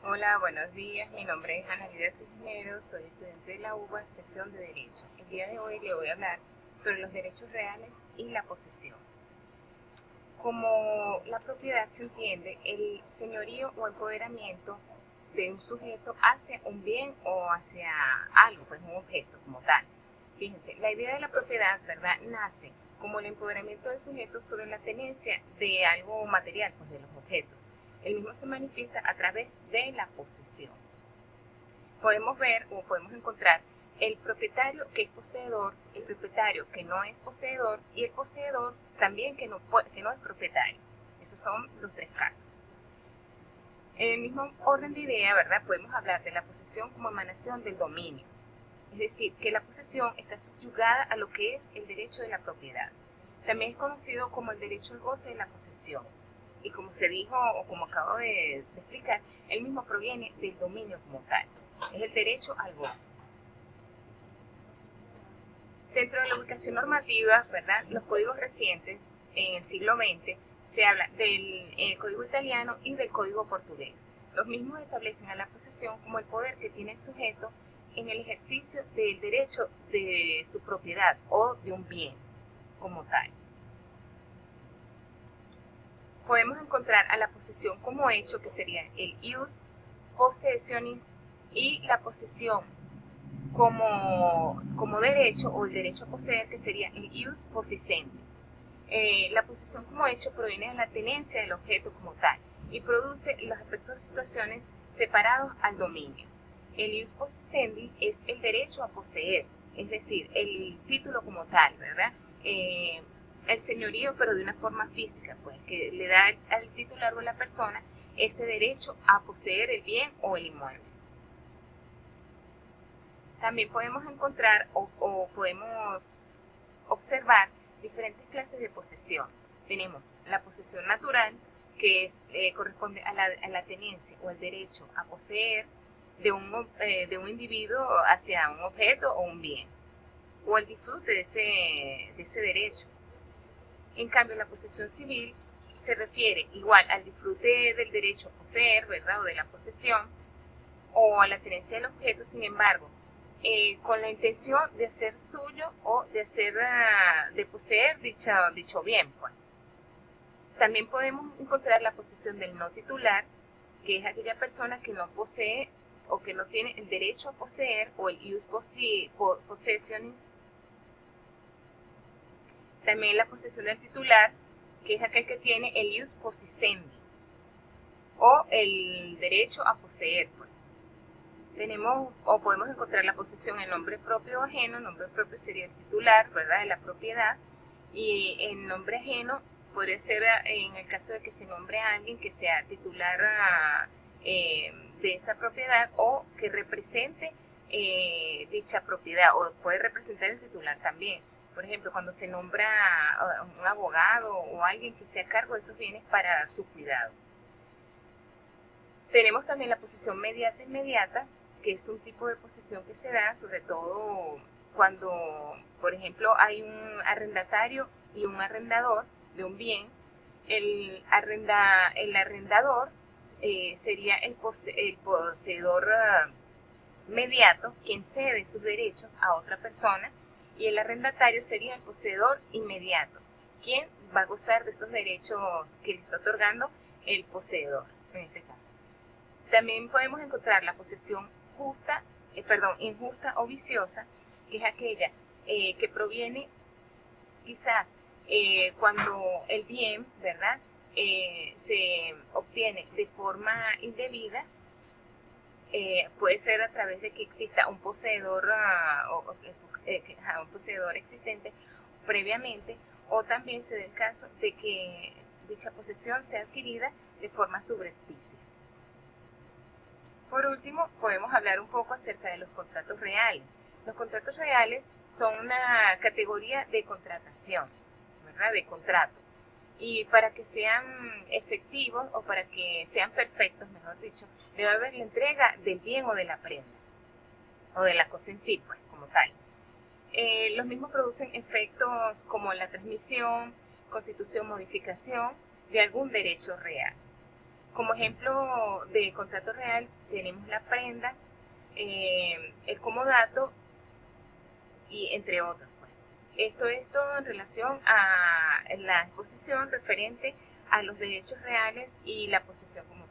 Hola, buenos días. Mi nombre es Ana Lidia Cisneros, soy estudiante de la UBA, sección de Derecho. El día de hoy le voy a hablar sobre los derechos reales y la posesión. Como la propiedad se entiende, el señorío o empoderamiento de un sujeto hacia un bien o hacia algo, pues un objeto como tal. Fíjense, la idea de la propiedad, ¿verdad?, nace como el empoderamiento del sujeto sobre la tenencia de algo material, pues de los objetos. El mismo se manifiesta a través de la posesión. Podemos ver o podemos encontrar el propietario que es poseedor, el propietario que no es poseedor y el poseedor también que no es propietario. Esos son los tres casos. En el mismo orden de idea, ¿verdad?, podemos hablar de la posesión como emanación del dominio. Es decir, que la posesión está subyugada a lo que es el derecho de la propiedad. También es conocido como el derecho al goce de la posesión. Y como se dijo o como acabo de explicar, el mismo proviene del dominio como tal. Es el derecho al goce. Dentro de la ubicación normativa, ¿verdad?, los códigos recientes en el siglo XX se habla del código italiano y del código portugués. Los mismos establecen a la posesión como el poder que tiene el sujeto en el ejercicio del derecho de su propiedad o de un bien como tal. Podemos encontrar a la posesión como hecho, que sería el ius possessionis, y la posesión como derecho o el derecho a poseer, que sería el ius possessendi. La posesión como hecho proviene de la tenencia del objeto como tal y produce los aspectos de situaciones separados al dominio. El ius possessendi es el derecho a poseer, es decir, el título como tal, ¿verdad? El señorío, pero de una forma física, pues, que le da al titular o a la persona ese derecho a poseer el bien o el inmueble. También podemos encontrar o podemos observar diferentes clases de posesión. Tenemos la posesión natural, que corresponde a la tenencia o el derecho a poseer de un individuo hacia un objeto o un bien, o el disfrute de ese derecho. En cambio, la posesión civil se refiere igual al disfrute del derecho a poseer, ¿verdad?, o de la posesión, o a la tenencia del objeto, sin embargo, con la intención de hacer suyo o de poseer dicho bien, pues. También podemos encontrar la posesión del no titular, que es aquella persona que no posee o que no tiene el derecho a poseer, o el ius possessionis. También la posesión del titular, que es aquel que tiene el ius possessendi, o el derecho a poseer, pues. Tenemos o podemos encontrar la posesión en nombre propio o ajeno. Nombre propio sería el titular, ¿verdad?, de la propiedad, y en nombre ajeno podría ser en el caso de que se nombre a alguien que sea titular de esa propiedad o que represente dicha propiedad, o puede representar el titular también. Por ejemplo, cuando se nombra un abogado o alguien que esté a cargo de esos bienes para su cuidado. Tenemos también la posesión mediata inmediata, que es un tipo de posesión que se da sobre todo cuando, por ejemplo, hay un arrendatario y un arrendador de un bien. El arrendador sería el poseedor mediato, quien cede sus derechos a otra persona, y el arrendatario sería el poseedor inmediato, quien va a gozar de esos derechos que le está otorgando el poseedor, en este caso. También podemos encontrar la posesión injusta o viciosa, que es aquella que proviene quizás cuando el bien, ¿verdad?, se obtiene de forma indebida. Puede ser a través de que exista un poseedor, un poseedor existente previamente, o también se da el caso de que dicha posesión sea adquirida de forma subrepticia. Por último, podemos hablar un poco acerca de los contratos reales. Los contratos reales son una categoría de contratación, ¿verdad?, de contrato. Y para que sean efectivos o para que sean perfectos, mejor dicho, debe haber la entrega del bien o de la prenda, o de la cosa en sí, pues, como tal. Los mismos producen efectos como la transmisión, constitución, modificación de algún derecho real. Como ejemplo de contrato real tenemos la prenda, el comodato y entre otros, pues. Esto es todo en relación a la exposición referente a los derechos reales y la posesión como